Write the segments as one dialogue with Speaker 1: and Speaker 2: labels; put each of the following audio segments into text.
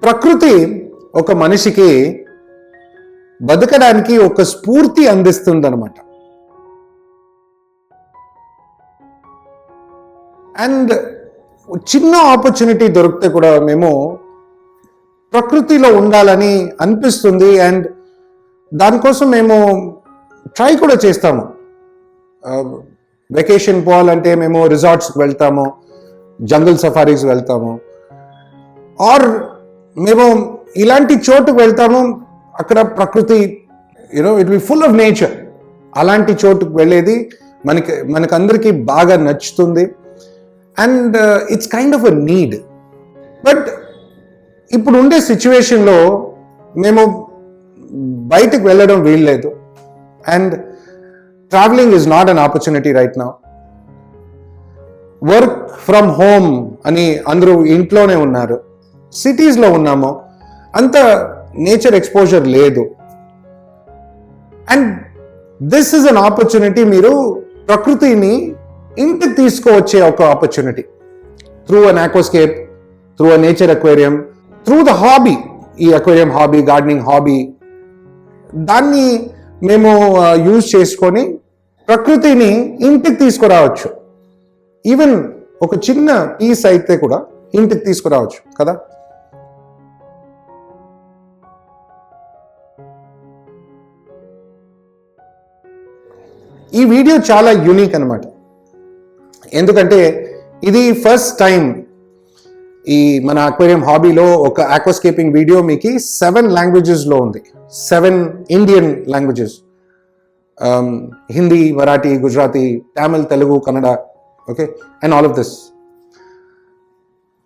Speaker 1: ప్రకృతి ఒక మనిషికి బతకడానికి ఒక స్ఫూర్తి అందిస్తుందన్నమాట. అండ్ చిన్న ఆపర్చునిటీ దొరికితే కూడా మేము ప్రకృతిలో ఉండాలని అనిపిస్తుంది. అండ్ దానికోసం మేము ట్రై కూడా చేస్తాము. వెకేషన్ పోవాలంటే మేము రిసార్ట్స్కి వెళ్తాము, జంగల్ సఫారీస్ వెళ్తాము, ఆర్ మేము ఇలాంటి చోటుకు వెళ్తాము అక్కడ ప్రకృతి it be full of nature. అలాంటి చోటుకు వెళ్ళేది మనకందరికీ బాగా నచ్చుతుంది. And it's kind of a need. But ఇప్పుడు ఉండే సిచ్యువేషన్లో మేము బయటకు వెళ్ళడం వీల్లేదు. And travelling is not an opportunity right now. Work from home అని అందరూ ఇంట్లోనే ఉన్నారు. సిటీస్లో ఉన్నాము, అంత నేచర్ ఎక్స్పోజర్ లేదు. And this is an opportunity. మీరు ప్రకృతిని ఇంటికి తీసుకువచ్చే ఒక opportunity through an aquascape, through a nature aquarium, through the hobby. ఈ అక్వేరియం హాబీ, గార్డెనింగ్ హాబీ, దాన్ని మేము యూజ్ చేసుకొని ప్రకృతిని ఇంటికి తీసుకురావచ్చు. ఈవెన్ ఒక చిన్న పీస్ అయితే కూడా ఇంటికి తీసుకురావచ్చు కదా. ఈ వీడియో చాలా యూనిక్ అనమాట. ఎందుకంటే ఇది ఫస్ట్ టైం ఈ మన అక్వేరియం హాబీలో ఒక ఆక్వాస్కేపింగ్ వీడియో మీకు 7 లాంగ్వేజెస్లో ఉంది. 7 Indian languages, Hindi, Marathi, Gujarati, Tamil, Telugu, Kannada, okay, and all of this.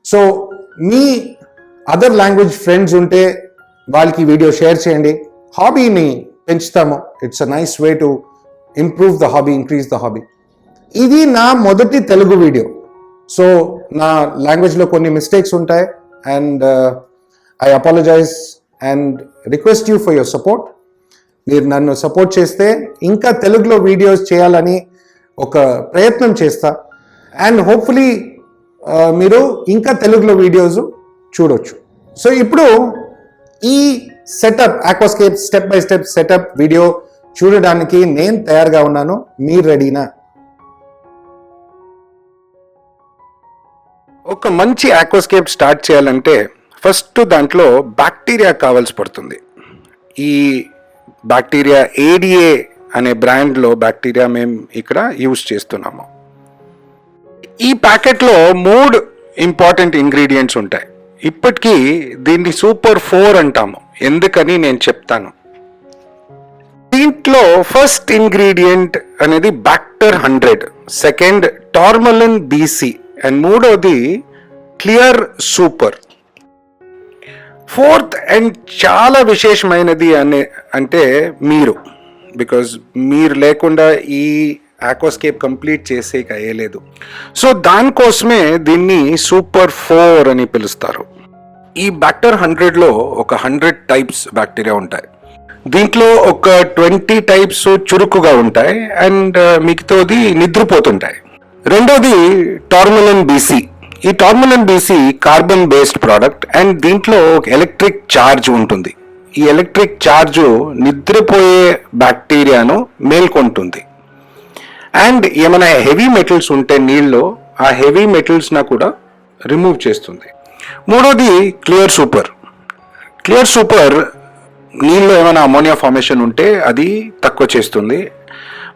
Speaker 1: So me other language friends ఉంటే వాళ్ళకి వీడియో షేర్ చేయండి. హాబీని పెంచుతాము. It's a nice way to improve the hobby, increase the hobby. ఇది నా మొదటి తెలుగు వీడియో. సో నా లాంగ్వేజ్లో కొన్ని మిస్టేక్స్ ఉంటాయి. And I apologise and request you for your support. మీరు నన్ను సపోర్ట్ చేస్తే ఇంకా తెలుగులో వీడియోస్ చేయాలని ఒక ప్రయత్నం చేస్తా. అండ్ హోప్ఫుల్లీ మీరు ఇంకా తెలుగులో వీడియోస్ చూడొచ్చు. సో ఇప్పుడు ఈ setup, aquascape step by step setup video చూడడానికి నేను తయారుగా ఉన్నాను. మీరు రెడీనా? ఒక మంచి ఆక్వాస్కేప్ స్టార్ట్ చేయాలంటే ఫస్ట్ దాంట్లో బ్యాక్టీరియా కావాల్సి పడుతుంది. ఈ బ్యాక్టీరియా ADA అనే బ్రాండ్లో బ్యాక్టీరియా మేము ఇక్కడ యూజ్ చేస్తున్నాము. ఈ ప్యాకెట్లో 3 ఇంపార్టెంట్ ఇంగ్రీడియంట్స్ ఉంటాయి. ఇప్పటికీ దీన్ని సూపర్ 4 అంటాము. ఎందుకని నేను చెప్తాను. దీంట్లో ఫస్ట్ ఇంగ్రీడియంట్ అనేది బ్యాక్టర్ 100, సెకండ్ టార్మలిన్ BC, అండ్ మూడోది క్లియర్ సూపర్. ఫోర్త్ అండ్ చాలా విశేషమైనది అంటే మీరు, బికాజ్ మీరు లేకుండా ఈ ఆక్వాస్కేప్ కంప్లీట్ చేసేకి అయ్యలేదు. సో దానికోసమే దీన్ని సూపర్ 4 అని పిలుస్తారు. ఈ బ్యాక్టర్ 100లో ఒక 100 టైప్స్ బ్యాక్టీరియా ఉంటాయి. దీంట్లో ఒక 20 టైప్స్ చురుకుగా ఉంటాయి అండ్ మిగతాది నిద్రపోతుంటాయి. రెండోది టార్మలిన్ BC. ఈ tourmaline BC carbon based product and దీంట్లో ఒక ఎలక్ట్రిక్ ఛార్జ్ ఉంటుంది. ఈ ఎలక్ట్రిక్ ఛార్జ్ నిద్రపోయే బ్యాక్టీరియాను మేల్కొంటుంది అండ్ ఏమైనా హెవీ మెటల్స్ ఉంటే నీళ్ళలో ఆ హెవీ మెటల్స్ను కూడా రిమూవ్ చేస్తుంది. మూడోది క్లియర్ సూపర్. క్లియర్ సూపర్ నీళ్ళలో ఏమైనా అమోనియా ఫార్మేషన్ ఉంటే అది తక్కువ చేస్తుంది.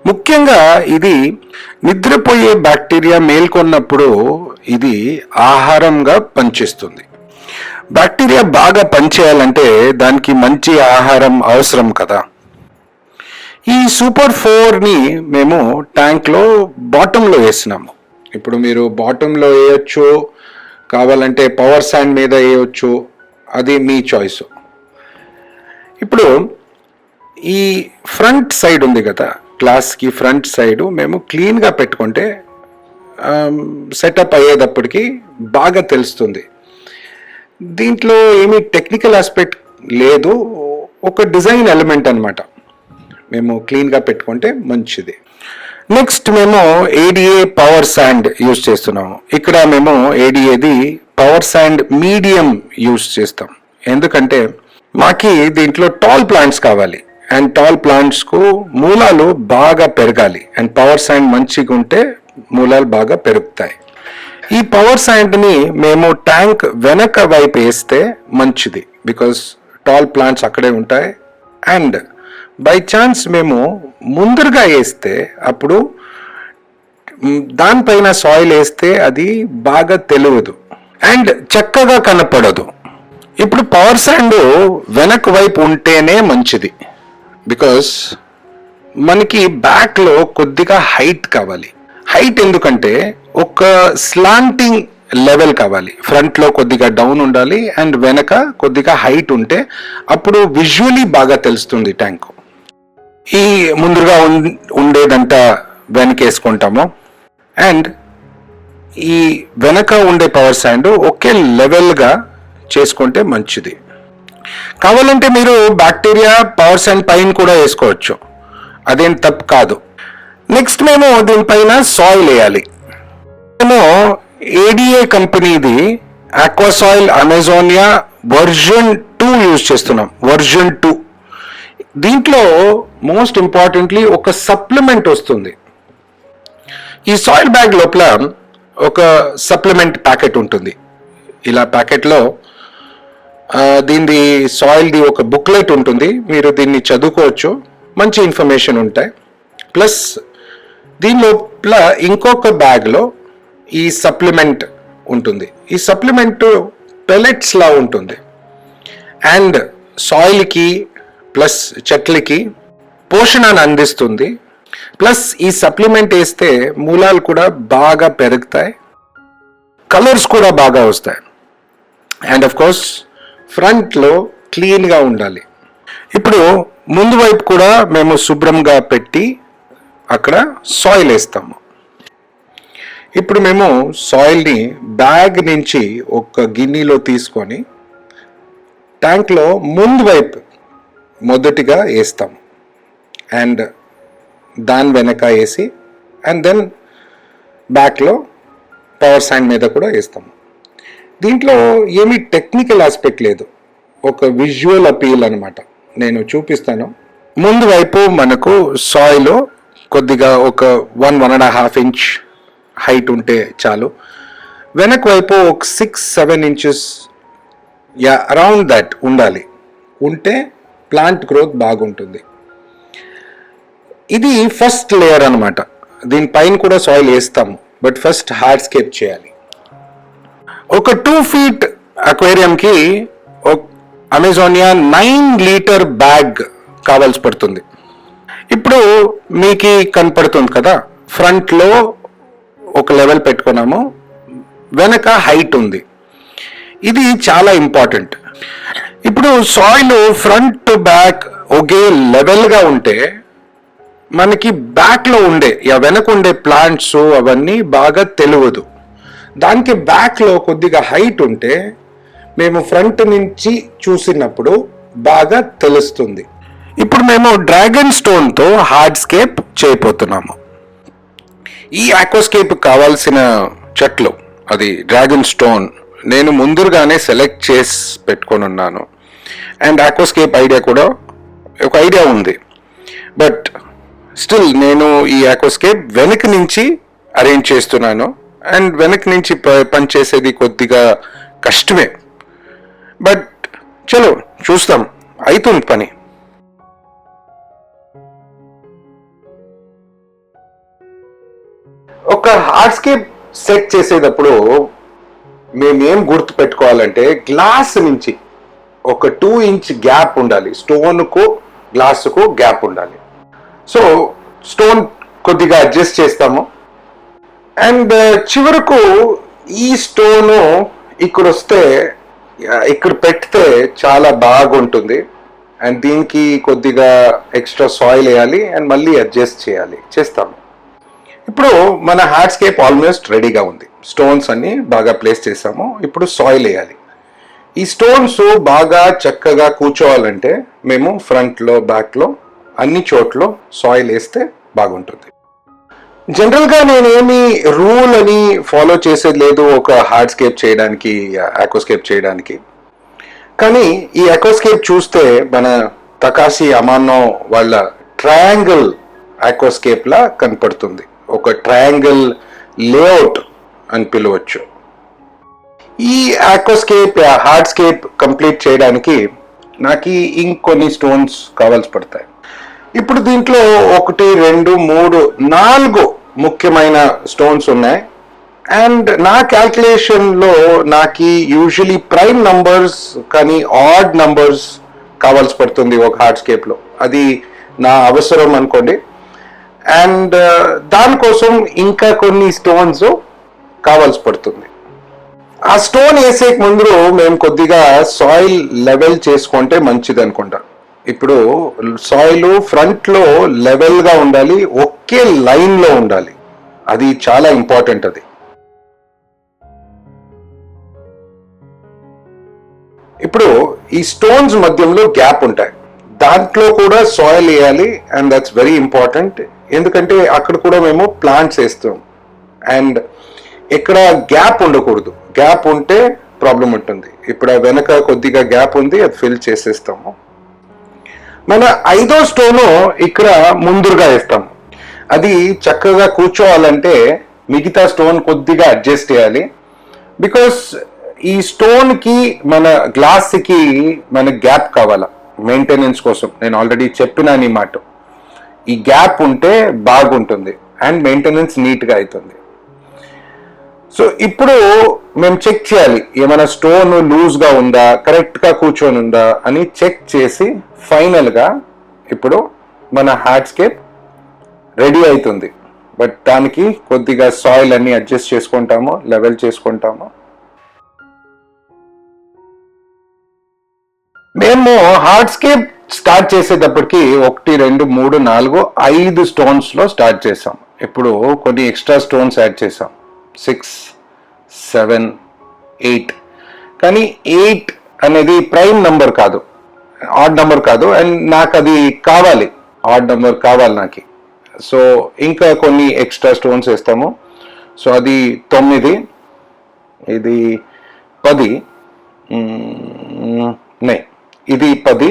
Speaker 1: ముఖ్యంగా ఇది నిద్రపోయే బ్యాక్టీరియా మేల్కొన్నప్పుడు ఇది ఆహారంగా పనిచేస్తుంది. బ్యాక్టీరియా బాగా పనిచేయాలంటే దానికి మంచి ఆహారం అవసరం కదా. ఈ సూపర్ 4ని మేము ట్యాంక్లో బాటంలో వేసినాము. ఇప్పుడు మీరు బాటంలో వేయచ్చు, కావాలంటే పవర్ శాండ్ మీద వేయచ్చు, అది మీ చాయిస్. ఇప్పుడు ఈ ఫ్రంట్ సైడ్ ఉంది కదా, గ్లాస్కి ఫ్రంట్ సైడు మేము క్లీన్గా పెట్టుకుంటే సెటప్ అయ్యేటప్పటికి బాగా తెలుస్తుంది. దీంట్లో ఏమీ టెక్నికల్ ఆస్పెక్ట్ లేదు, ఒక డిజైన్ ఎలిమెంట్ అనమాట. మేము క్లీన్గా పెట్టుకుంటే మంచిది. నెక్స్ట్ మేము ADA పవర్ శాండ్ యూజ్ చేస్తున్నాము. ఇక్కడ మేము ADAది పవర్ శాండ్ మీడియం యూజ్ చేస్తాం. ఎందుకంటే మాకి దీంట్లో టాల్ ప్లాంట్స్ కావాలి అండ్ టాల్ ప్లాంట్స్కు మూలాలు బాగా పెరగాలి అండ్ పవర్ శాండ్ మంచిగా ఉంటే మూలాలు బాగా పెరుగుతాయి. ఈ పవర్ శాండ్ని మేము ట్యాంక్ వెనక వైపు వేస్తే మంచిది, బికాస్ టాల్ ప్లాంట్స్ అక్కడే ఉంటాయి. అండ్ బై ఛాన్స్ మేము ముందరగా వేస్తే అప్పుడు దానిపైన సాయిల్ వేస్తే అది బాగా తెలియదు అండ్ చక్కగా కనపడదు. ఇప్పుడు పవర్ శాండ్ వెనక వైపు ఉంటేనే మంచిది, బికాస్ మనకి బ్యాక్లో కొద్దిగా హైట్ కావాలి. హైట్ ఎందుకంటే ఒక స్లాంటింగ్ లెవెల్ కావాలి. ఫ్రంట్లో కొద్దిగా డౌన్ ఉండాలి అండ్ వెనక కొద్దిగా హైట్ ఉంటే అప్పుడు విజువలీ బాగా తెలుస్తుంది ట్యాంక్. ఈ ముందుగా ఉండేదంతా వెనకేసుకుంటాము అండ్ ఈ వెనక ఉండే పవర్ శాండ్ ఒకే లెవెల్గా చేసుకుంటే మంచిది. కావాలంటే మీరు బ్యాక్టీరియా పవర్ శాండ్ పైన కూడా వేసుకోవచ్చు, అదేం తప్పు కాదు. నెక్స్ట్ మేము దీనిపైన సాయిల్ వేయాలి. మేము ఏడిఏ కంపెనీది ఆక్వాసాయిల్ అమెజోనియా వర్జన్ 2 యూజ్ చేస్తున్నాం. వర్జన్ 2 దీంట్లో మోస్ట్ ఇంపార్టెంట్లీ ఒక సప్లిమెంట్ వస్తుంది. ఈ సాయిల్ బ్యాగ్ లోపల ఒక సప్లిమెంట్ ప్యాకెట్ ఉంటుంది. ఇలా ప్యాకెట్లో దీనిది సాయిల్ది ఒక బుక్లెట్ ఉంటుంది, మీరు దీన్ని చదువుకోవచ్చు, మంచి ఇన్ఫర్మేషన్ ఉంటాయి. ప్లస్ దీని లోపల ఇంకొక బ్యాగ్లో ఈ సప్లిమెంట్ ఉంటుంది. ఈ సప్లిమెంట్ పెలెట్స్ లా ఉంటుంది అండ్ సాయిల్కి ప్లస్ చెట్లకి పోషణను అందిస్తుంది. ప్లస్ ఈ సప్లిమెంట్ వేస్తే మూలాలు కూడా బాగా పెరుగుతాయి, కలర్స్ కూడా బాగా వస్తాయి అండ్ ఆఫ్ కోర్స్ ఫ్రంట్లో క్లీన్గా ఉండాలి. ఇప్పుడు ముందు వైపు కూడా మేము శుభ్రంగా పెట్టి అక్కడ సాయిల్ వేస్తాము. ఇప్పుడు మేము సాయిల్ని బ్యాగ్ నుంచి ఒక గిన్నెలో తీసుకొని ట్యాంక్లో ముందు వైపు మొదటిగా వేస్తాము అండ్ దాని వెనక వేసి అండ్ దెన్ బ్యాక్లో పవర్ శాండ్ మీద కూడా వేస్తాము. దీంట్లో ఏమీ టెక్నికల్ ఆస్పెక్ట్ లేదు, ఒక విజువల్ అపీల్ అనమాట. నేను చూపిస్తాను. ముందు వైపు మనకు సాయిల్ కొద్దిగా ఒక 1.5 ఇంచ్ హైట్ ఉంటే చాలు. వెనక వైపు ఒక 6-7 ఇంచెస్ అరౌండ్ దట్ ఉండాలి. ఉంటే ప్లాంట్ గ్రోత్ బాగుంటుంది. ఇది ఫస్ట్ లేయర్ అనమాట. దీనిపైన కూడా సాయిల్ వేస్తాము, బట్ ఫస్ట్ హార్డ్స్కేప్ చేయాలి. ఒక 2 feet అక్వేరియంకి అమెజోనియా 9 లీటర్ బ్యాగ్ కావాల్సి పడుతుంది. ఇప్పుడు మీకు కనపడుతుంది కదా, ఫ్రంట్లో ఒక లెవెల్ పెట్టుకున్నాము, వెనక హైట్ ఉంది. ఇది చాలా ఇంపార్టెంట్. ఇప్పుడు సాయిల్ ఫ్రంట్ టు బ్యాక్ ఒకే లెవెల్గా ఉంటే మనకి బ్యాక్లో ఉండే వెనక ఉండే ప్లాంట్స్ అవన్నీ బాగా తెలియదు. దానికి బ్యాక్లో కొద్దిగా హైట్ ఉంటే మేము ఫ్రంట్ నుంచి చూసినప్పుడు బాగా తెలుస్తుంది. ఇప్పుడు మేము డ్రాగన్ స్టోన్తో హార్డ్స్కేప్ చేయబోతున్నాము. ఈ ఆక్వాస్కేప్ కావాల్సిన చెట్లు అది డ్రాగన్ స్టోన్ నేను ముందుగానే సెలెక్ట్ చేసి పెట్టుకొని ఉన్నాను అండ్ ఆక్వాస్కేప్ ఐడియా కూడా ఒక ఐడియా ఉంది. బట్ స్టిల్ నేను ఈ ఆక్వాస్కేప్ వెనక నుంచి అరేంజ్ చేస్తున్నాను అండ్ వెనక నుంచి పనిచేసేది కొద్దిగా కష్టమే. బట్ చలో చూస్తాం, అవుతుంది పని. ఒక హార్డ్స్కేప్ సెట్ చేసేటప్పుడు మేమేం గుర్తు పెట్టుకోవాలంటే గ్లాస్ నుంచి ఒక 2 ఇంచ్ గ్యాప్ ఉండాలి. స్టోన్కు గ్లాసుకు గ్యాప్ ఉండాలి. సో స్టోన్ కొద్దిగా అడ్జస్ట్ చేస్తాము అండ్ చివరకు ఈ స్టోను ఇక్కడ వస్తే ఇక్కడ పెడితే చాలా బాగుంటుంది అండ్ దీనికి కొద్దిగా ఎక్స్ట్రా సాయిల్ వేయాలి అండ్ మళ్ళీ అడ్జస్ట్ చేస్తాము. ఇప్పుడు మన హార్డ్స్కేప్ ఆల్మోస్ట్ రెడీగా ఉంది. స్టోన్స్ అన్ని బాగా ప్లేస్ చేసాము. ఇప్పుడు సాయిల్ వేయాలి. ఈ స్టోన్స్ బాగా చక్కగా కూర్చోవాలంటే మేము ఫ్రంట్లో బ్యాక్లో అన్ని చోట్ల సాయిల్ వేస్తే బాగుంటుంది. జనరల్గా నేనేమి రూల్ అని ఫాలో చేసేది లేదు ఒక హార్డ్స్కేప్ చేయడానికి, ఆక్వాస్కేప్ చేయడానికి. కానీ ఈ అక్వాస్కేప్ చూస్తే మన తకాషి అమానో వాళ్ళ ట్రయాంగిల్ అక్వాస్కేప్ లా కనపడుతుంది. ఒక ట్రయాంగిల్ లేఅవుట్ అని పిలవచ్చు. ఈ అక్వాస్కేప్ హార్డ్స్కేప్ కంప్లీట్ చేయడానికి నాకు ఇంకొన్ని స్టోన్స్ కావాల్సి పడతాయి. ఇప్పుడు దీంట్లో 1, 2, 3, 4 ముఖ్యమైన స్టోన్స్ ఉన్నాయి. అండ్ నా క్యాల్కులేషన్లో నాకు యూజువలీ ప్రైమ్ నంబర్స్ కానీ ఆడ్ నంబర్స్ కావాల్సి పడుతుంది ఒక హార్డ్స్కేప్లో. అది నా అవసరం అనుకోండి. అండ్ దానికోసం ఇంకా కొన్ని స్టోన్స్ కావాల్సి పడుతుంది. ఆ స్టోన్ వేసే ముందు మేము కొద్దిగా సాయిల్ లెవెల్ చేసుకుంటే మంచిది అనుకుంటా. ఇప్పుడు సాయిల్ ఫ్రంట్లో లెవెల్గా ఉండాలి, ఒకే లైన్లో ఉండాలి. అది చాలా ఇంపార్టెంట్. అది ఇప్పుడు ఈ స్టోన్స్ మధ్యలో గ్యాప్ ఉంటాయి, దాంట్లో కూడా సాయిల్ వేయాలి. అండ్ దట్స్ వెరీ ఇంపార్టెంట్, ఎందుకంటే అక్కడ కూడా మేము ప్లాంట్స్ వేస్తాం. అండ్ ఇక్కడ గ్యాప్ ఉండకూడదు. గ్యాప్ ఉంటే ప్రాబ్లం ఉంటుంది. ఇప్పుడు వెనక కొద్దిగా గ్యాప్ ఉంది, అది ఫిల్ చేసేస్తాము. మన 5వ స్టోను ఇక్కడ ముందుగా వేస్తాము. అది చక్కగా కూర్చోవాలంటే మిగతా స్టోన్ కొద్దిగా అడ్జస్ట్ చేయాలి. బికాస్ ఈ స్టోన్కి మన గ్లాస్కి మన గ్యాప్ కావాలా మెయింటెనెన్స్ కోసం. నేను ఆల్రెడీ చెప్పినా నీ మాట. ఈ గ్యాప్ ఉంటే బాగుంటుంది అండ్ మెయింటెనెన్స్ నీట్గా అవుతుంది. సో ఇప్పుడు మేము చెక్ చేయాలి, ఏమైనా స్టోన్ లూజ్గా ఉందా, కరెక్ట్గా కూర్చొని ఉందా అని చెక్ చేసి ఫైనల్గా ఇప్పుడు మన హార్డ్స్కేప్ రెడీ అవుతుంది. బట్ దానికి కొద్దిగా సాయిల్ అన్ని అడ్జస్ట్ చేసుకుంటాము, లెవెల్ చేసుకుంటాము. మేము హార్డ్స్కేప్ స్టార్ట్ చేసేటప్పటికి 1, 2, 3, 4, 5 స్టోన్స్లో స్టార్ట్ చేసాం. ఇప్పుడు కొన్ని ఎక్స్ట్రా స్టోన్స్ యాడ్ చేసాం. 6, 7, 8. కానీ 8 అనేది ప్రైమ్ నంబర్ కాదు, ఆడ్ నంబర్ కాదు. అండ్ నాకు అది కావాలి, ఆడ్ నంబర్ కావాలి నాకు. సో ఇంకా కొన్ని ఎక్స్ట్రా స్టోన్స్ వేస్తాము. సో అది 9, ఇది 10, ఇది 10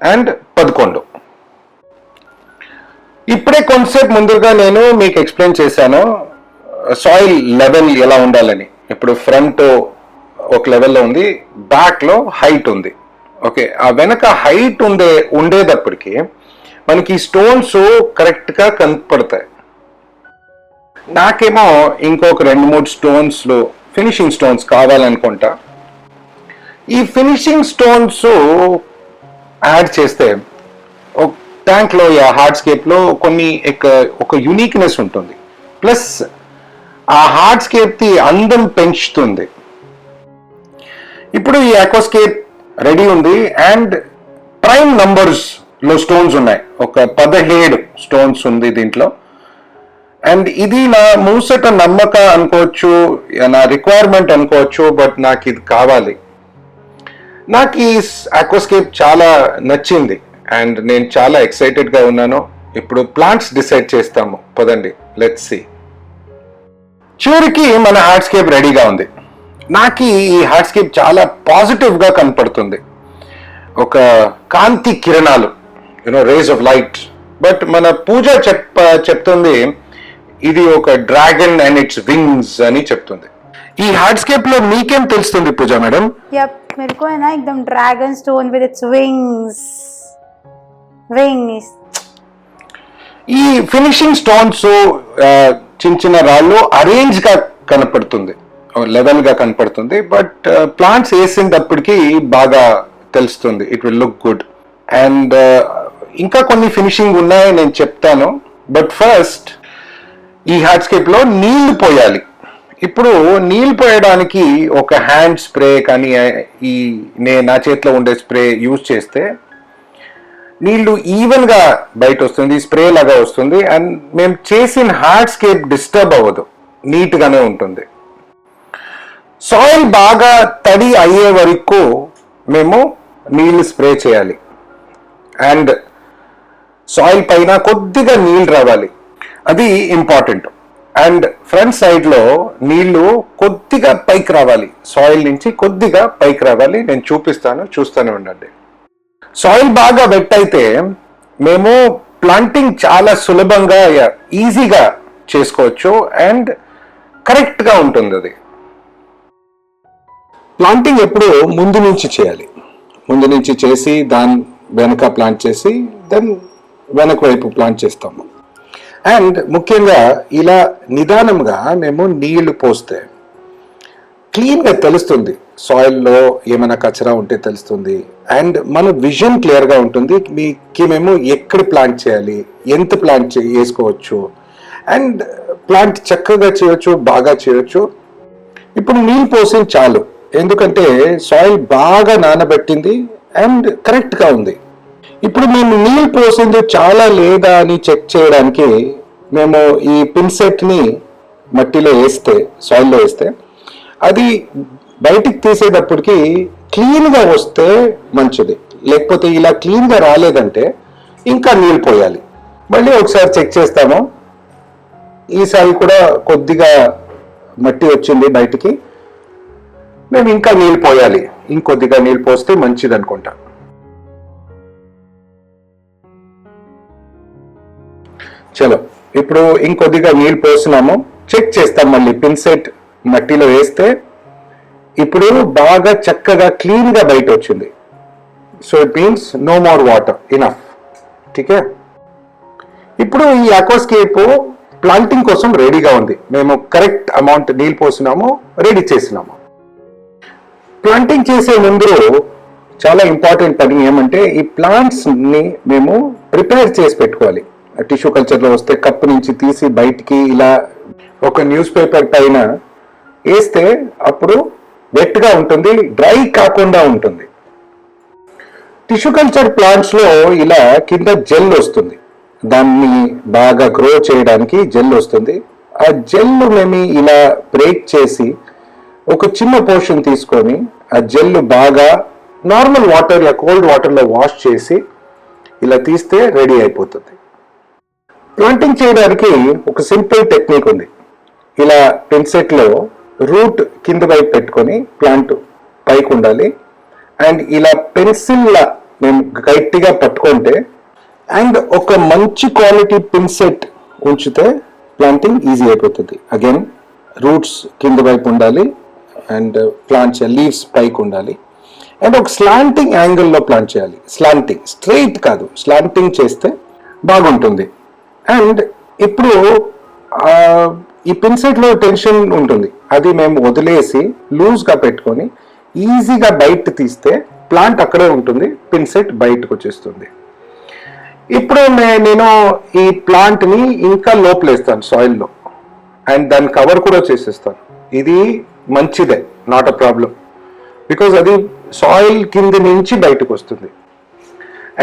Speaker 1: అండ్ 11. ఇప్పుడే కొంతసేపు ముందుగా నేను మీకు ఎక్స్ప్లెయిన్ చేశాను సాయిల్ లెవెల్ ఎలా ఉండాలని. ఇప్పుడు ఫ్రంట్ ఒక లెవెల్లో ఉంది, బ్యాక్లో హైట్ ఉంది. ఓకే, ఆ వెనక హైట్ ఉండేటప్పటికి మనకి స్టోన్స్ కరెక్ట్గా కనపడతాయి. నాకేమో ఇంకొక 2-3 స్టోన్స్లో ఫినిషింగ్ స్టోన్స్ కావాలనుకుంటా. ఈ ఫినిషింగ్ స్టోన్స్ యాడ్ చేస్తే ట్యాంక్లో హార్డ్స్కేప్లో కొన్ని ఒక యూనిక్నెస్ ఉంటుంది. ప్లస్ ఆ హార్డ్స్కేప్కి అందం పెంచుతుంది. ఇప్పుడు ఈ అక్వాస్కేప్ రెడీ ఉంది అండ్ ప్రైమ్ నంబర్స్లో స్టోన్స్ ఉన్నాయి. ఒక 17 స్టోన్స్ ఉంది దీంట్లో. అండ్ ఇది నా మూసట నమ్మక అనుకోవచ్చు, నా రిక్వైర్మెంట్ అనుకోవచ్చు. బట్ నాకు ఇది కావాలి. నాకు ఈ అక్వాస్కేప్ చాలా నచ్చింది అండ్ నేను చాలా ఎక్సైటెడ్గా ఉన్నాను. ఇప్పుడు ప్లాంట్స్ డిసైడ్ చేస్తాము, పదండి, లెట్స్ సీ. చివరికి మన హార్డ్స్కేప్ రెడీగా ఉంది. నాకు ఈ హార్డ్స్కేప్ చాలా పాజిటివ్గా కనపడుతుంది. ఒక కాంతి కిరణాలు, రేస్ ఆఫ్ లైట్. బట్ మన పూజ చెప్తుంది ఇది ఒక డ్రాగన్ అండ్ ఇట్స్ వింగ్స్ అని చెప్తుంది. ఈ హార్డ్స్కేప్ లో మీకేం తెలుస్తుంది పూజ మేడం?
Speaker 2: यप, मेरे को है ना एकदम dragon stone with its wings.
Speaker 1: ఈ ఫినిషింగ్ స్టోన్స్ చిన్న చిన్న రాళ్ళు అరేంజ్ గా కనపడుతుంది, లెవెల్ గా కనపడుతుంది. బట్ ప్లాంట్స్ వేసినప్పటికీ బాగా తెలుస్తుంది, it will look good. And ఇంకా కొన్ని ఫినిషింగ్ ఉన్నాయి, నేను చెప్తాను. బట్ ఫస్ట్ ఈ హార్డ్స్కేప్ లో నీళ్లు పోయాలి. ఇప్పుడు నీళ్ళు పోయడానికి ఒక హ్యాండ్ స్ప్రే కానీ నా చేతిలో ఉండే స్ప్రే యూజ్ చేస్తే నీళ్లు ఈవెన్గా బయట వస్తుంది, స్ప్రే లాగా వస్తుంది. అండ్ మేము చేసిన హార్డ్స్కేప్ డిస్టర్బ్ అవ్వదు, నీట్గానే ఉంటుంది. సాయిల్ బాగా తడి అయ్యే వరకు మేము నీళ్లు స్ప్రే చేయాలి. అండ్ సాయిల్ పైన కొద్దిగా నీళ్ళు రావాలి, అది ఇంపార్టెంట్. అండ్ ఫ్రంట్ సైడ్ లో నీళ్లు కొద్దిగా పైకి రావాలి, సాయిల్ నుంచి కొద్దిగా పైకి రావాలి. నేను చూపిస్తాను, చూస్తూనే ఉండండి. సాయిల్ బాగా వెట్ అయితే మేము ప్లాంటింగ్ చాలా సులభంగా ఈజీగా చేసుకోవచ్చు అండ్ కరెక్ట్ గా ఉంటుంది. అది ప్లాంటింగ్ ఎప్పుడు ముందు నుంచి చేయాలి, ముందు నుంచి చేసి దాని వెనక ప్లాంట్ చేసి దెన్ వెనక వైపు ప్లాంట్ చేస్తాము. అండ్ ముఖ్యంగా ఇలా నిదానంగా మేము నీళ్లు పోస్తే క్లీన్గా తెలుస్తుంది, సాయిల్లో ఏమైనా కచరా ఉంటే తెలుస్తుంది అండ్ మన విజన్ క్లియర్గా ఉంటుంది. మీకు మేము ఎక్కడ ప్లాంట్ చేయాలి, ఎంత ప్లాంట్ వేసుకోవచ్చు అండ్ ప్లాంట్ చక్కగా చేయొచ్చు, బాగా చేయొచ్చు. ఇప్పుడు నీళ్ళు పోసింది చాలు, ఎందుకంటే సాయిల్ బాగా నానబెట్టింది అండ్ కరెక్ట్గా ఉంది. ఇప్పుడు మేము నీళ్ళు పోసింది చాలా లేదా అని చెక్ చేయడానికి మేము ఈ పిన్సెట్ని మట్టిలో వేస్తే, సాయిల్లో వేస్తే అది బయటికి తీసేటప్పటికి క్లీన్గా వస్తే మంచిది. లేకపోతే ఇలా క్లీన్గా రాలేదంటే ఇంకా నీళ్ళు పోయాలి. మళ్ళీ ఒకసారి చెక్ చేస్తాము. ఈసారి కూడా కొద్దిగా మట్టి వచ్చింది బయటికి, మేము ఇంకా నీళ్ళు పోయాలి, ఇంకొద్దిగా నీళ్ళు పోస్తే మంచిది అనుకుంటా. చలో ఇప్పుడు ఇంకొద్దిగా నీళ్ళు పోస్తున్నాము, చెక్ చేస్తాం. మళ్ళీ పిన్సెట్ మట్టిలో వేస్తే ఇప్పుడు బాగా చక్కగా క్లీన్గా బయట వచ్చింది. So it means no more water, enough. ఠీకే, ఇప్పుడు ఈ అక్వాస్కేప్ ప్లాంటింగ్ కోసం రెడీగా ఉంది. మేము కరెక్ట్ అమౌంట్ నీళ్ళు పోసినాము, రెడీ చేసినాము. ప్లాంటింగ్ చేసే ముందు చాలా ఇంపార్టెంట్ పని ఏమంటే ఈ ప్లాంట్స్ ని మేము ప్రిపేర్ చేసి పెట్టుకోవాలి. టిష్యూ కల్చర్లో వస్తే కప్పు నుంచి తీసి బయటికి ఇలా ఒక న్యూస్ పేపర్ పైన వేస్తే అప్పుడు వెట్గా ఉంటుంది, డ్రై కాకుండా ఉంటుంది. టిష్యూ కల్చర్ ప్లాంట్స్ లో ఇలా కింద జెల్ వస్తుంది, దాన్ని బాగా గ్రో చేయడానికి జెల్ వస్తుంది. ఆ జెల్ మేము ఇలా బ్రేక్ చేసి ఒక చిన్న పోర్షన్ తీసుకొని ఆ జెల్ బాగా నార్మల్ వాటర్ లేదా కోల్డ్ వాటర్లో వాష్ చేసి ఇలా తీస్తే రెడీ అయిపోతుంది. ప్లాంటింగ్ చేయడానికి ఒక సింపుల్ టెక్నిక్ ఉంది. ఇలా పిన్సెట్లో రూట్ కింద వైపు పెట్టుకొని ప్లాంట్ పైకి ఉండాలి అండ్ ఇలా పెన్సిల్లా మేము గట్టిగా పట్టుకుంటే అండ్ ఒక మంచి క్వాలిటీ పిన్సెట్ ఉంచితే ప్లాంటింగ్ ఈజీ అయిపోతుంది. అగైన్ రూట్స్ కింద వైపు ఉండాలి అండ్ ప్లాంట్స్ లీవ్స్ పైకి ఉండాలి అండ్ ఒక స్లాంటింగ్ యాంగిల్లో ప్లాంట్ చేయాలి. స్లాంటింగ్, స్ట్రైట్ కాదు, స్లాంటింగ్ చేస్తే బాగుంటుంది. అండ్ ఇప్పుడు ఈ పిన్సెట్లో టెన్షన్ ఉంటుంది, అది మేము వదిలేసి లూజ్గా పెట్టుకొని ఈజీగా బయట తీస్తే ప్లాంట్ అక్కడే ఉంటుంది, పిన్సెట్ బయటకు వచ్చేస్తుంది. ఇప్పుడు నేను ఈ ప్లాంట్ని ఇంకా లోపలేస్తాను సాయిల్లో అండ్ దాన్ని కవర్ కూడా చేసేస్తాను. ఇది మంచిదే, నాట్ అ ప్రాబ్లం, బికాజ్ అది సాయిల్ కింద నుంచి బయటకు వస్తుంది.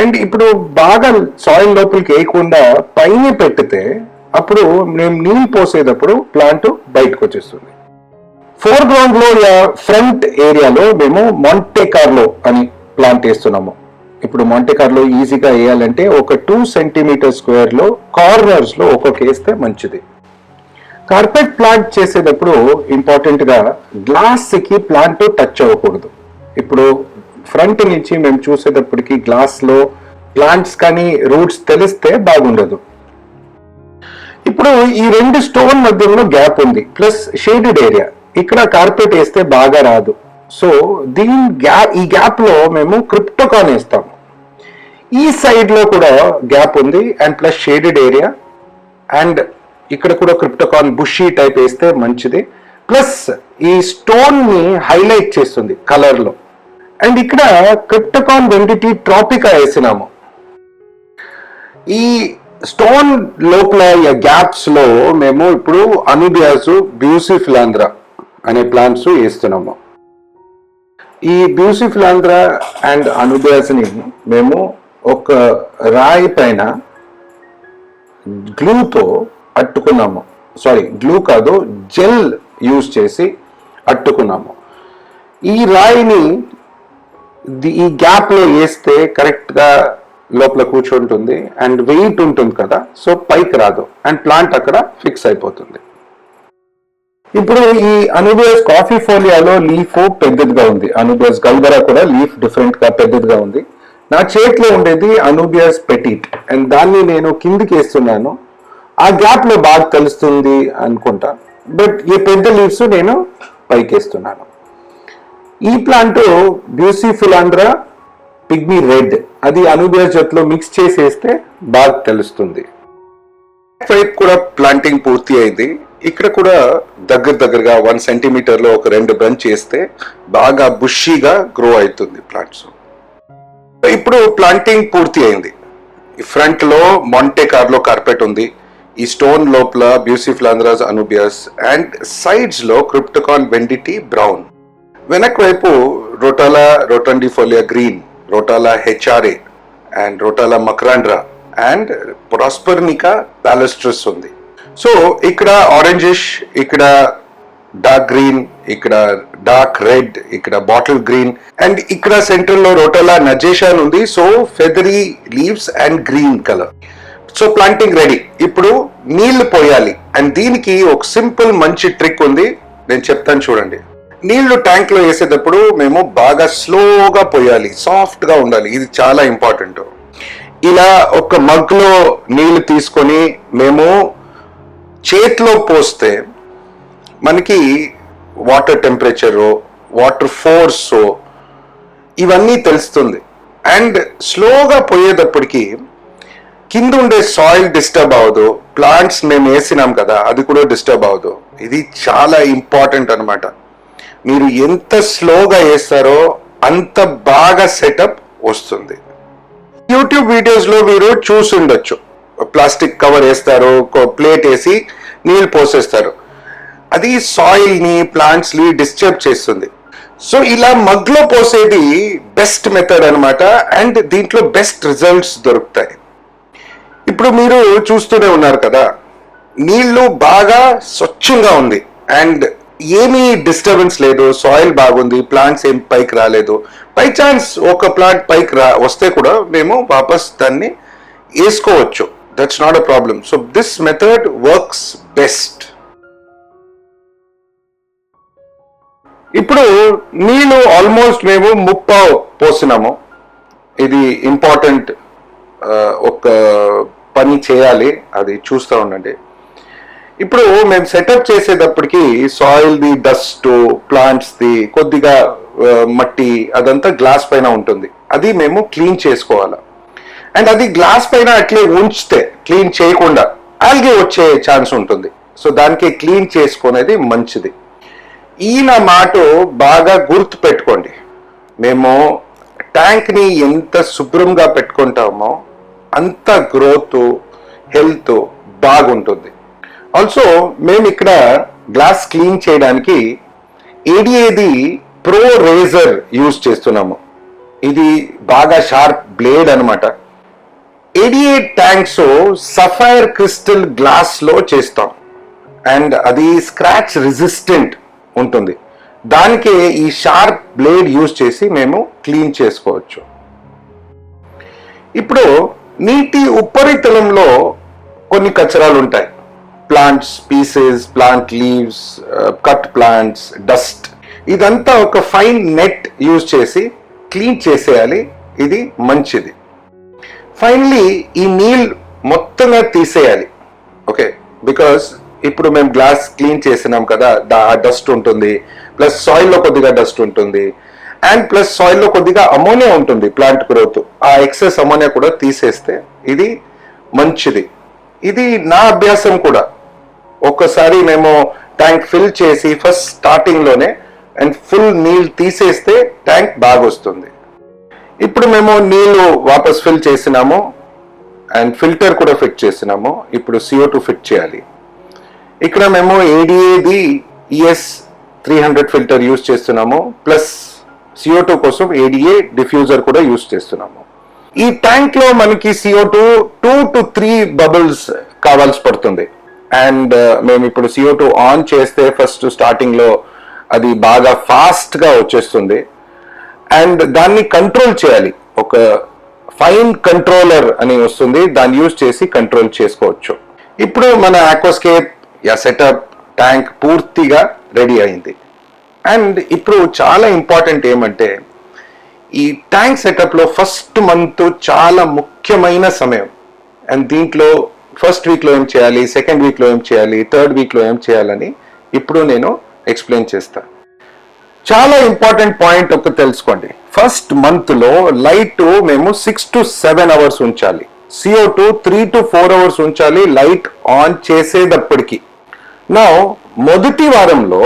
Speaker 1: అండ్ ఇప్పుడు బాగా సాయిల్ లోపలికి వేయకుండా పైన పెట్టితే అప్పుడు మేము నీళ్ళు పోసేటప్పుడు ప్లాంట్ బయటకు వచ్చేస్తుంది. ఫోర్ గ్రౌండ్ లో ఫ్రంట్ ఏరియాలో మేము మాంటే కార్లో అని ప్లాంట్ వేస్తున్నాము. ఇప్పుడు మాంటే కార్లో ఈజీగా వేయాలంటే ఒక 2 సెంటీమీటర్ స్క్వేర్ లో కార్నర్స్ లో ఒక్కొక్క వేస్తే మంచిది. కార్పెట్ ప్లాంట్ చేసేటప్పుడు ఇంపార్టెంట్ గా గ్లాస్ కి ప్లాంట్ టచ్ అవ్వకూడదు. ఇప్పుడు ఫ్రంట్ నుంచి మేము చూసేటప్పటికి గ్లాస్ లో ప్లాంట్స్ కానీ రూట్స్ తెలిస్తే బాగుండదు. ఇప్పుడు ఈ 2 స్టోన్ మధ్యలో గ్యాప్ ఉంది, ప్లస్ షేడెడ్ ఏరియా. ఇక్కడ కార్పెట్ వేస్తే బాగా రాదు. సో ఈ గ్యాప్ లో మేము క్రిప్టోకాన్ వేస్తాము. ఈ సైడ్ లో కూడా గ్యాప్ ఉంది and plus shaded area and ఇక్కడ కూడా క్రిప్టోకాన్ బుషీ టైప్ వేస్తే మంచిది. ప్లస్ ఈ స్టోన్ ని హైలైట్ చేస్తుంది కలర్ లో. అండ్ ఇక్కడ క్రిప్టోకాన్ వెండిటీ ట్రాపికా వేసినాము. ఈ స్టోన్ లోపల గ్యాప్స్ లో మేము ఇప్పుడు అనుబియాస్ బ్యూసిఫిలాంద్రా అనే ప్లాంట్స్ వేస్తున్నాము. ఈ బ్యూసిఫిలాంద్రా అండ్ అనుబియాస్ ని మేము ఒక రాయి పైన గ్లూతో అట్టుకున్నాము. సారీ, గ్లూ కాదు, జెల్ యూజ్ చేసి అట్టుకున్నాము. ఈ రాయిని ఈ గ్యాప్ లో వేస్తే కరెక్ట్ గా లోపల కూర్చుంటుంది అండ్ వెయిట్ ఉంటుంది కదా, సో పైకి రాదు అండ్ ప్లాంట్ అక్కడ ఫిక్స్ అయిపోతుంది. ఇప్పుడు ఈ అనుబియస్ కాఫీ ఫోలియాలో లీఫ్ పెద్దదిగా ఉంది, అనుబియస్ గల్బరా కూడా లీఫ్ డిఫరెంట్ గా పెద్దదిగా ఉంది. నా చేతిలో ఉండేది అనుబియస్ పెటిట్ అండ్ దాన్ని నేను కిందికి వేస్తున్నాను. ఆ గ్యాప్ లో బాగా తెలుస్తుంది అనుకుంటా, బట్ ఈ పెద్ద లీవ్స్ నేను పైకి వేస్తున్నాను. ఈ ప్లాంట్ బ్యూసిఫిలాండ్రా పిగ్మీ రెడ్, అది అనుబియస్ జట్లో మిక్స్ చేసేస్తే బాగా తెలుస్తుంది. వైపు కూడా ప్లాంటింగ్ పూర్తి అయింది. ఇక్కడ కూడా దగ్గరగా 1 సెంటీమీటర్ లో ఒక 2 బ్రాంచ్ చేస్తే బాగా బుషీగా గ్రో అవుతుంది ప్లాంట్స్. ఇప్పుడు ప్లాంటింగ్ పూర్తి అయింది. ఈ ఫ్రంట్ లో మాంటే కార్లో కార్పెట్ ఉంది, ఈ స్టోన్ లోపల బ్యూసిఫిలాండ్రాస్ అనుబియస్ అండ్ సైడ్స్ లో క్రిప్టోకాన్ వెండిటీ బ్రౌన్. వెనక్ వైపు Rotala rotundifolia green, Rotala HRA and Rotala macrandra and Proserpinaca palustris ఉంది. సో ఇక్కడ ఆరెంజిష్, ఇక్కడ డార్క్ గ్రీన్, ఇక్కడ డార్క్ రెడ్, ఇక్కడ బాటిల్ గ్రీన్ అండ్ ఇక్కడ సెంటర్ లో రోటాలా నజేషాన్ ఉంది. So feathery leaves and green colour. So planting ready. ఇప్పుడు నీళ్లు పోయాలి అండ్ దీనికి ఒక సింపుల్ మంచి ట్రిక్ ఉంది, నేను చెప్తాను చూడండి. నీళ్లు ట్యాంక్ లో వేసేటప్పుడు మేము బాగా స్లోగా పోయాలి, సాఫ్ట్ గా ఉండాలి, ఇది చాలా ఇంపార్టెంట్. ఇలా ఒక మగ్ లో నీళ్లు తీసుకొని మేము చేతిలో పోస్తే మనకి వాటర్ టెంపరేచరు, వాటర్ ఫోర్సు ఇవన్నీ తెలుస్తుంది. అండ్ స్లోగా పోయేటప్పటికి కింద ఉండే సాయిల్ డిస్టర్బ్ అవ్వదు, ప్లాంట్స్ మేము వేసినాం కదా అది కూడా డిస్టర్బ్ అవ్వదు. ఇది చాలా ఇంపార్టెంట్ అనమాట. మీరు ఎంత స్లోగా వేస్తారో అంత బాగా సెటప్ వస్తుంది. యూట్యూబ్ వీడియోస్ లో మీరు చూసి ఉండొచ్చు, ప్లాస్టిక్ కవర్ వేస్తారు, ప్లేట్ వేసి నీళ్ళు పోసేస్తారు, అది సాయిల్ ని ప్లాంట్స్ ని డిస్టర్బ్ చేస్తుంది. సో ఇలా మగ్ లో పోసేది బెస్ట్ మెథడ్ అనమాట అండ్ దీంట్లో బెస్ట్ రిజల్ట్స్ దొరుకుతాయి. ఇప్పుడు మీరు చూస్తూనే ఉన్నారు కదా, నీళ్లు బాగా స్వచ్ఛంగా ఉంది అండ్ ఏమీ డిస్టర్బెన్స్ లేదు, సాయిల్ బాగుంది, ప్లాంట్స్ ఏం పైకి రాలేదు. బై ఛాన్స్ ఒక ప్లాంట్ పైకి వస్తే కూడా మేము వాపస్ దాన్ని వేసుకోవచ్చు, that's not a problem. So this method works best. ఇప్పుడు నీళ్ళు ఆల్మోస్ట్ మేము 30 పోసినాము. ఇది ఇంపార్టెంట్, ఒక పని చేయాలి, అది చూస్తూ ఉండండి. ఇప్పుడు మేము సెటప్ చేసేటప్పటికి సాయిల్ ది, డస్ట్, ప్లాంట్స్ ది కొద్దిగా మట్టి అదంతా గ్లాస్ పైన ఉంటుంది, అది మేము క్లీన్ చేసుకోవాలి. అండ్ అది గ్లాస్ పైన అట్లే ఉంచితే క్లీన్ చేయకుండా ఆల్గే వచ్చే ఛాన్స్ ఉంటుంది. సో దానికి క్లీన్ చేసుకునేది మంచిది. ఈయన మాట బాగా గుర్తు పెట్టుకోండి, మేము ట్యాంక్ ని ఎంత శుభ్రంగా పెట్టుకుంటామో అంత గ్రోత్, హెల్త్ బాగుంటుంది. ఆల్సో మేము ఇక్కడ గ్లాస్ క్లీన్ చేయడానికి ఏడిఏది ప్రో రేజర్ యూజ్ చేస్తున్నాము. ఇది బాగా షార్ప్ బ్లేడ్ అనమాట. ADA tanks sapphire crystal glass లో చేస్తాం అండ్ అది స్క్రాచ్ రెసిస్టెంట్ ఉంటుంది. దానికి ఈ షార్ప్ బ్లేడ్ యూజ్ చేసి మేము క్లీన్ చేసుకోవచ్చు. ఇప్పుడు నీటి ఉపరితలంలో కొన్ని కచరాలు ఉంటాయి, plants pieces, plant leaves, cut plants, dust, ఇదంతా ఒక ఫైన్ నెట్ యూజ్ చేసి క్లీన్ చేసేయాలి, ఇది మంచిది. ఫైనలీ ఈ నీళ్ళు మొత్తంగా తీసేయాలి, ఓకే, బికాస్ ఇప్పుడు మేము గ్లాస్ క్లీన్ చేసినాం కదా, డస్ట్ ఉంటుంది, ప్లస్ సాయిల్లో కొద్దిగా డస్ట్ ఉంటుంది అండ్ ప్లస్ సాయిల్లో కొద్దిగా అమోనియా ఉంటుంది ప్లాంట్ గ్రోత్. ఆ ఎక్సెస్ అమోనియా కూడా తీసేస్తే ఇది మంచిది. ఇది నా అభ్యాసం కూడా. ఒక్కసారి మేము ట్యాంక్ ఫిల్ చేసి ఫస్ట్ స్టార్టింగ్ లోనే అండ్ ఫుల్ నీళ్ళు తీసేస్తే ట్యాంక్ బాగా వస్తుంది. ఇప్పుడు మేము నీళ్ళు వాపస్ ఫిల్ చేసినాము అండ్ ఫిల్టర్ కూడా ఫిట్ చేసినాము. ఇప్పుడు CO2 ఫిట్ చేయాలి. ఇక్కడ మేము ఏడిఏది ES 300 ఫిల్టర్ యూజ్ చేస్తున్నాము, ప్లస్ CO2 కోసం ఏడిఏ డిఫ్యూజర్ కూడా యూజ్ చేస్తున్నాము. ఈ ట్యాంక్ లో మనకి CO2 2 to 3 బబుల్స్ కావాల్సి పడుతుంది. అండ్ మేము ఇప్పుడు CO2 ఆన్ చేస్తే ఫస్ట్ స్టార్టింగ్ లో అది బాగా ఫాస్ట్ గా వచ్చేస్తుంది అండ్ దాన్ని కంట్రోల్ చేయాలి. ఒక ఫైన్ కంట్రోలర్ అని వస్తుంది, దాన్ని యూజ్ చేసి కంట్రోల్ చేసుకోవచ్చు. ఇప్పుడు మన ఆక్వాస్కేప్ యా సెటప్ ట్యాంక్ పూర్తిగా రెడీ అయింది. అండ్ ఇప్పుడు చాలా ఇంపార్టెంట్ ఏమంటే ఈ ట్యాంక్ సెటప్లో ఫస్ట్ మంత్ చాలా ముఖ్యమైన సమయం. అండ్ దీంట్లో ఫస్ట్ వీక్లో ఏం చేయాలి, సెకండ్ వీక్లో ఏం చేయాలి, థర్డ్ వీక్లో ఏం చేయాలని ఇప్పుడు నేను ఎక్స్ప్లెయిన్ చేస్తాను. చాలా ఇంపార్టెంట్ పాయింట్ ఒక తెలుసుకోండి. ఫస్ట్ మంత్లో లైట్ మేము 6 to 7 hours ఉంచాలి, CO2 3 to 4 hours ఉంచాలి లైట్ ఆన్ చేసేటప్పటికి. నా మొదటి వారంలో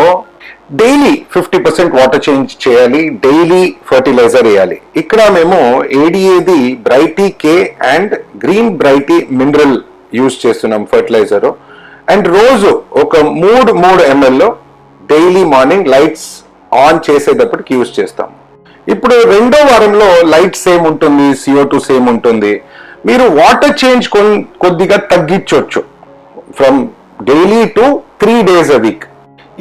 Speaker 1: డైలీ 50% వాటర్ చేంజ్ చేయాలి, డైలీ ఫర్టిలైజర్ వేయాలి. ఇక్కడ మేము ఏడిఏది Brighty K and green Brighty mineral use చేస్తున్నాం ఫర్టిలైజర్. అండ్ రోజు ఒక 3 ml daily morning lights on చేసేటప్పటికి యూజ్ చేస్తాం. ఇప్పుడు రెండో వారంలో లైట్ సేమ్ ఉంటుంది, CO2 సేమ్ ఉంటుంది. మీరు వాటర్ చేంజ్ కొద్దిగా తగ్గించవచ్చు from daily to 3 days a week.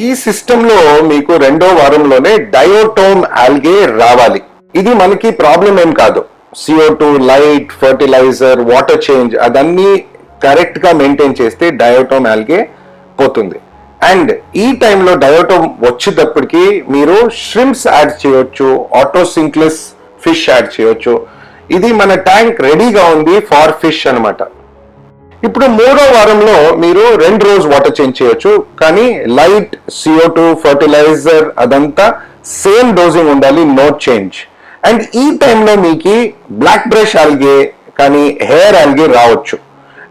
Speaker 1: ఈ సిస్టంలో మీకు రెండో వారంలోనే డయోటోమ్ ఆల్గే రావాలి. ఇది మనకి ప్రాబ్లం ఏం కాదు. CO2, light, fertiliser, water change అదన్నీ కరెక్ట్ గా మెయింటైన్ చేస్తే డయోటోమ్ ఆల్గే పోతుంది. అండ్ ఈ టైంలో డయోటోమ్ వచ్చేటప్పటికి మీరు ష్రింప్స్ యాడ్ చేయొచ్చు, ఆటోసింక్లెస్ ఫిష్ యాడ్ చేయొచ్చు. ఇది మన ట్యాంక్ రెడీగా ఉంది ఫార్ ఫిష్ అన్నమాట. ఇప్పుడు మూడో వారంలో మీరు 2 రోజు వాటర్ చేంజ్ చేయొచ్చు, కానీ లైట్, CO2, ఫర్టిలైజర్ అదంతా సేమ్ డోజింగ్ ఉండాలి, నో చేంజ్. అండ్ ఈ టైంలో మీకు బ్లాక్ బ్రష్ ఆల్గే కానీ హెయిర్ ఆల్గే రావచ్చు.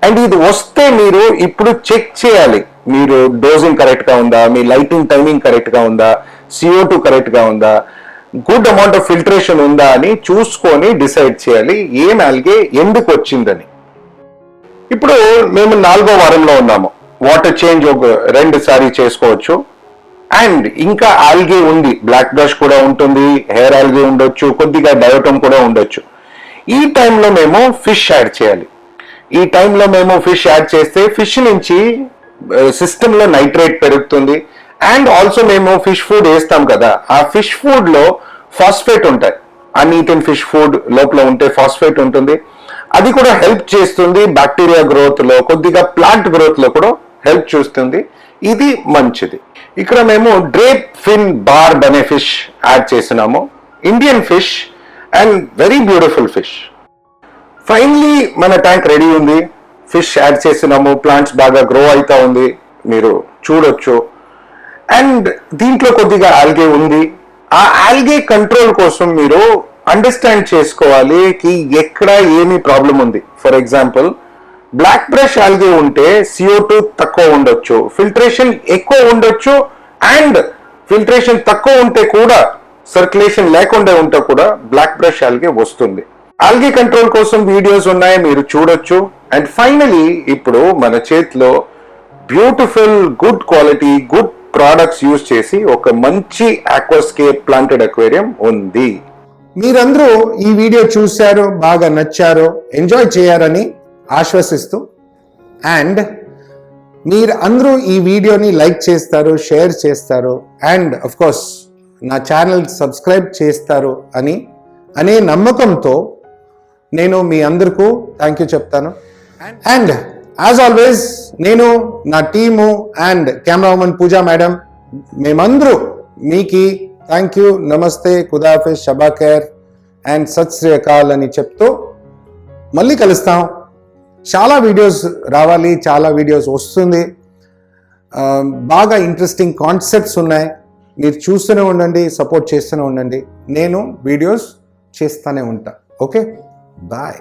Speaker 1: అండ్ ఇది వస్తే మీరు ఇప్పుడు చెక్ చేయాలి, మీరు డోజింగ్ కరెక్ట్ గా ఉందా, మీ లైటింగ్ టైమింగ్ కరెక్ట్ గా ఉందా, CO2 కరెక్ట్ గా ఉందా, గుడ్ అమౌంట్ ఆఫ్ ఫిల్టరేషన్ ఉందా అని చూసుకొని డిసైడ్ చేయాలి ఏం ఆల్గే ఎందుకు వచ్చిందని. ఇప్పుడు మేము 4వ వారంలో ఉన్నాము. వాటర్ చేంజ్ ఒక 2 సారి చేసుకోవచ్చు. అండ్ ఇంకా ఆల్గే ఉంది, బ్లాక్ బ్రష్ కూడా ఉంటుంది, హెయిర్ ఆల్గే ఉండొచ్చు, కొద్దిగా డయోటోమ్ కూడా ఉండొచ్చు. ఈ టైంలో మేము ఫిష్ యాడ్ చేయాలి. ఈ టైంలో మేము ఫిష్ యాడ్ చేస్తే ఫిష్ నుంచి సిస్టంలో నైట్రేట్ పెరుగుతుంది. అండ్ ఆల్సో మేము ఫిష్ ఫుడ్ వేస్తాం కదా, ఆ ఫిష్ ఫుడ్ లో ఫాస్ఫేట్ ఉంటాయి. అన్ఈటెన్ ఫిష్ ఫుడ్ లోపల ఉంటే ఫాస్ఫేట్ ఉంటుంది. అది కూడా హెల్ప్ చేస్తుంది బ్యాక్టీరియా గ్రోత్ లో, కొద్దిగా ప్లాంట్ గ్రోత్ లో కూడా హెల్ప్ చేస్తుంది. ఇది మంచిది. ఇక్కడ మేము డ్రేప్ ఫిన్ బార్బ్ అనే ఫిష్ యాడ్ చేసినాము, Indian fish and very beautiful fish. Finally మన ట్యాంక్ రెడీ ఉంది, ఫిష్ యాడ్ చేసినాము, ప్లాంట్స్ బాగా గ్రో అవుతా ఉంది, మీరు చూడొచ్చు. అండ్ దీంట్లో కొద్దిగా ఆల్గే ఉంది. ఆ ఆల్గే కంట్రోల్ కోసం మీరు అండర్స్టాండ్ చేసుకోవాలి కి ఎక్కడ ఏమి ప్రాబ్లం ఉంది. For example black brush algae ఉంటే CO2 తక్కువ ఉండొచ్చు, ఫిల్టరేషన్ ఎక్కువ ఉండొచ్చు. అండ్ ఫిల్టరేషన్ తక్కువ ఉంటే కూడా, సర్క్యులేషన్ లేకుండా ఉంటే కూడా బ్లాక్ బ్రష్ ఆల్గే వస్తుంది. ఆల్గే కంట్రోల్ కోసం వీడియోస్ ఉన్నాయి, మీరు చూడొచ్చు. అండ్ ఫైనలీ ఇప్పుడు మన చేతిలో beautiful, good quality, good products use చేసి ఒక మంచి ఆక్వాస్కేప్ ప్లాంటెడ్ అక్వేరియం ఉంది.
Speaker 3: మీరందరూ ఈ వీడియో చూశారు, బాగా నచ్చారు, ఎంజాయ్ చేయారని ఆశ్వసిస్తూ, అండ్ మీరు అందరూ ఈ వీడియోని లైక్ చేస్తారు, షేర్ చేస్తారు, అండ్ అఫ్ కోర్స్ నా ఛానల్ సబ్స్క్రైబ్ చేస్తారు అనే నమ్మకంతో నేను మీ అందరికీ థ్యాంక్ యూ చెప్తాను. అండ్ యాజ్ ఆల్వేస్ నేను, నా team and cameraman Pooja madam, మేమందరూ మీకు థ్యాంక్ యూ, నమస్తే, ఖుదాఫిజ్, షబాఖైర్ అండ్ సత్ శ్రీ అకాల్ అని చెప్తూ మళ్ళీ కలుస్తాం. చాలా వీడియోస్ రావాలి, చాలా వీడియోస్ వస్తుంది, బాగా ఇంట్రెస్టింగ్ కాన్సెప్ట్స్ ఉన్నాయి. మీరు చూస్తూనే ఉండండి, సపోర్ట్ చేస్తూనే ఉండండి. నేను వీడియోస్ చేస్తూనే ఉంటా. Okay, bye.